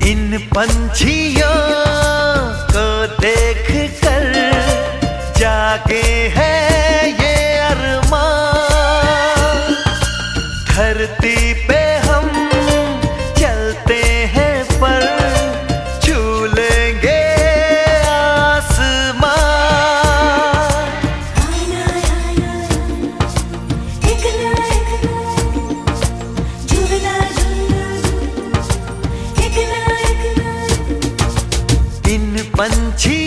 इन पंछियों को देख कर जागे हैं ये अरमान। धरती पे हम चलते हैं पर छू लेंगे आसमान। इन पंछी